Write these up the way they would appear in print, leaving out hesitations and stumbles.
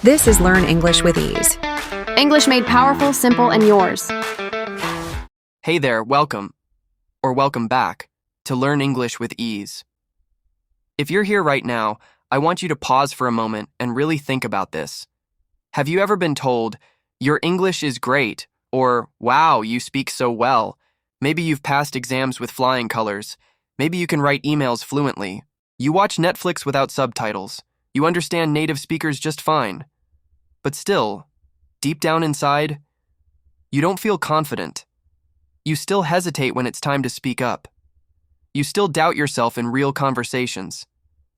This is Learn English with Ease. English made powerful, simple, and yours. Hey there, welcome, or welcome back, to Learn English with Ease. If you're here right now, I want you to pause for a moment and really think about this. Have you ever been told, your English is great, or wow, you speak so well? Maybe you've passed exams with flying colors. Maybe you can write emails fluently. You watch Netflix without subtitles. You understand native speakers just fine. But still, deep down inside, you don't feel confident. You still hesitate when it's time to speak up. You still doubt yourself in real conversations.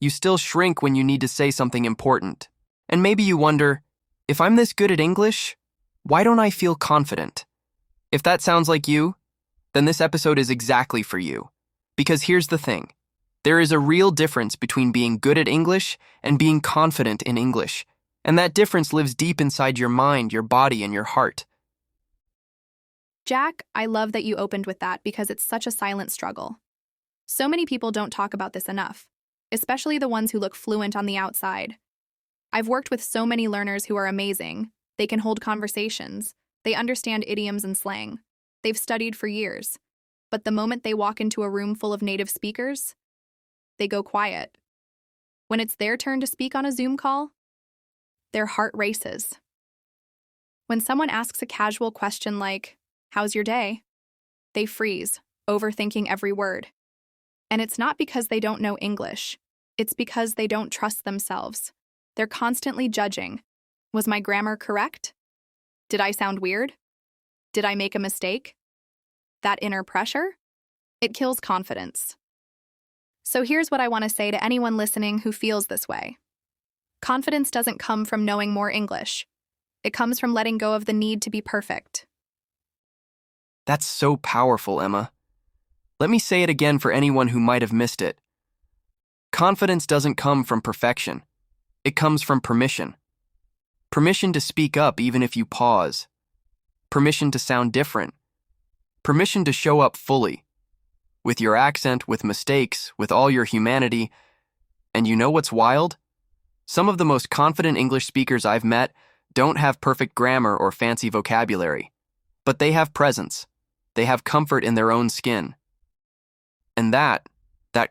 You still shrink when you need to say something important. And maybe you wonder, if I'm this good at English, why don't I feel confident? If that sounds like you, then this episode is exactly for you. Because here's the thing. There is a real difference between being good at English and being confident in English. And that difference lives deep inside your mind, your body, and your heart. Jack, I love that you opened with that because it's such a silent struggle. So many people don't talk about this enough, especially the ones who look fluent on the outside. I've worked with so many learners who are amazing. They can hold conversations. They understand idioms and slang. They've studied for years. But the moment they walk into a room full of native speakers, they go quiet. When it's their turn to speak on a Zoom call, their heart races. When someone asks a casual question like, "How's your day?" they freeze, overthinking every word. And it's not because they don't know English. It's because they don't trust themselves. They're constantly judging. Was my grammar correct? Did I sound weird? Did I make a mistake? That inner pressure? It kills confidence. So here's what I want to say to anyone listening who feels this way. Confidence doesn't come from knowing more English. It comes from letting go of the need to be perfect. That's so powerful, Emma. Let me say it again for anyone who might have missed it. Confidence doesn't come from perfection. It comes from permission. Permission to speak up even if you pause. Permission to sound different. Permission to show up fully. With your accent, with mistakes, with all your humanity. And you know what's wild? Some of the most confident English speakers I've met don't have perfect grammar or fancy vocabulary. But they have presence. They have comfort in their own skin. And that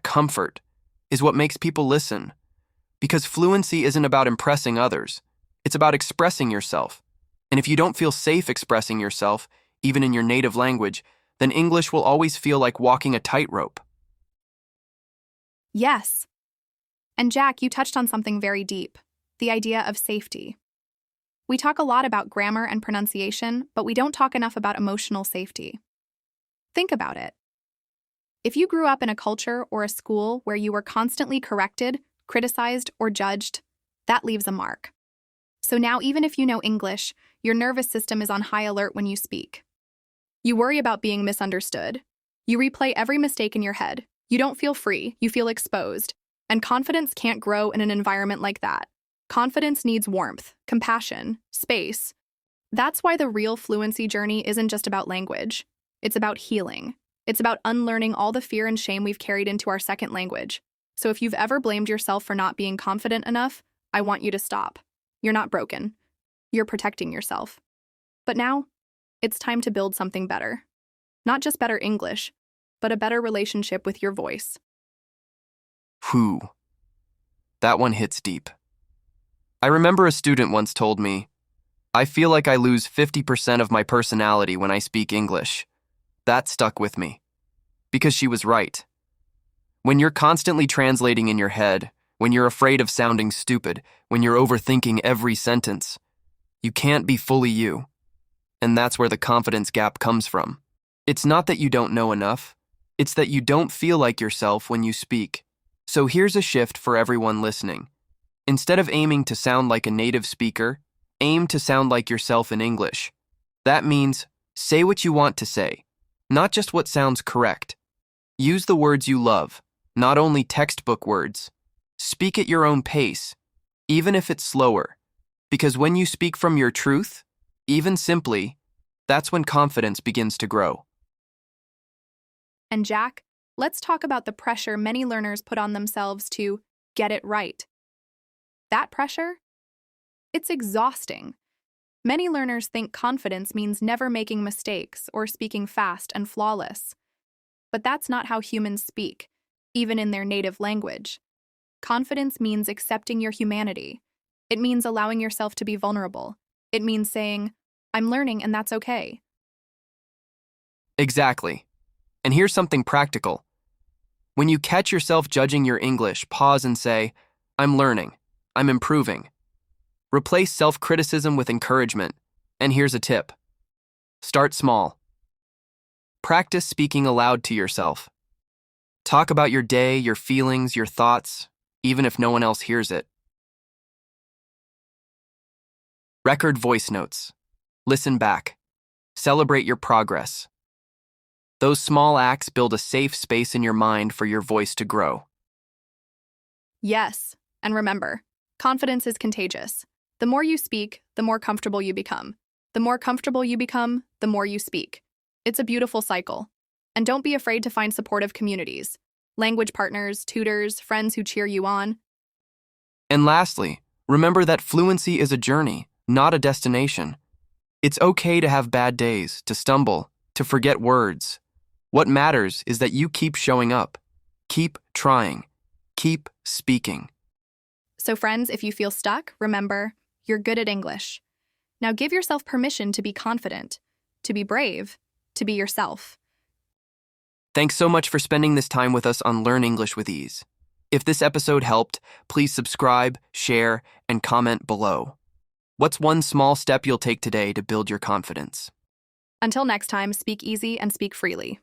comfort, is what makes people listen. Because fluency isn't about impressing others. It's about expressing yourself. And if you don't feel safe expressing yourself, even in your native language, then English will always feel like walking a tightrope. Yes. And Jack, you touched on something very deep, the idea of safety. We talk a lot about grammar and pronunciation, but we don't talk enough about emotional safety. Think about it. If you grew up in a culture or a school where you were constantly corrected, criticized, or judged, that leaves a mark. So now even if you know English, your nervous system is on high alert when you speak. You worry about being misunderstood. You replay every mistake in your head. You don't feel free, you feel exposed. And confidence can't grow in an environment like that. Confidence needs warmth, compassion, space. That's why the real fluency journey isn't just about language. It's about healing. It's about unlearning all the fear and shame we've carried into our second language. So if you've ever blamed yourself for not being confident enough, I want you to stop. You're not broken. You're protecting yourself. But now, it's time to build something better. Not just better English, but a better relationship with your voice. Whew. That one hits deep. I remember a student once told me, I feel like I lose 50% of my personality when I speak English. That stuck with me. Because she was right. When you're constantly translating in your head, when you're afraid of sounding stupid, when you're overthinking every sentence, you can't be fully you. And that's where the confidence gap comes from. It's not that you don't know enough. It's that you don't feel like yourself when you speak. So here's a shift for everyone listening. Instead of aiming to sound like a native speaker, aim to sound like yourself in English. That means say what you want to say, not just what sounds correct. Use the words you love, not only textbook words. Speak at your own pace, even if it's slower. Because when you speak from your truth, even simply, that's when confidence begins to grow. And Jack, let's talk about the pressure many learners put on themselves to get it right. That pressure? It's exhausting. Many learners think confidence means never making mistakes or speaking fast and flawless. But that's not how humans speak, even in their native language. Confidence means accepting your humanity. It means allowing yourself to be vulnerable. It means saying, I'm learning and that's okay. Exactly. And here's something practical. When you catch yourself judging your English, pause and say, I'm learning. I'm improving. Replace self-criticism with encouragement. And here's a tip. Start small. Practice speaking aloud to yourself. Talk about your day, your feelings, your thoughts, even if no one else hears it. Record voice notes. Listen back. Celebrate your progress. Those small acts build a safe space in your mind for your voice to grow. Yes, and remember, confidence is contagious. The more you speak, the more comfortable you become. The more comfortable you become, the more you speak. It's a beautiful cycle. And don't be afraid to find supportive communities. Language partners, tutors, friends who cheer you on. And lastly, remember that fluency is a journey, not a destination. It's okay to have bad days, to stumble, to forget words. What matters is that you keep showing up, keep trying, keep speaking. So friends, if you feel stuck, remember, you're good at English. Now give yourself permission to be confident, to be brave, to be yourself. Thanks so much for spending this time with us on Learn English with Ease. If this episode helped, please subscribe, share, and comment below. What's one small step you'll take today to build your confidence? Until next time, speak easy and speak freely.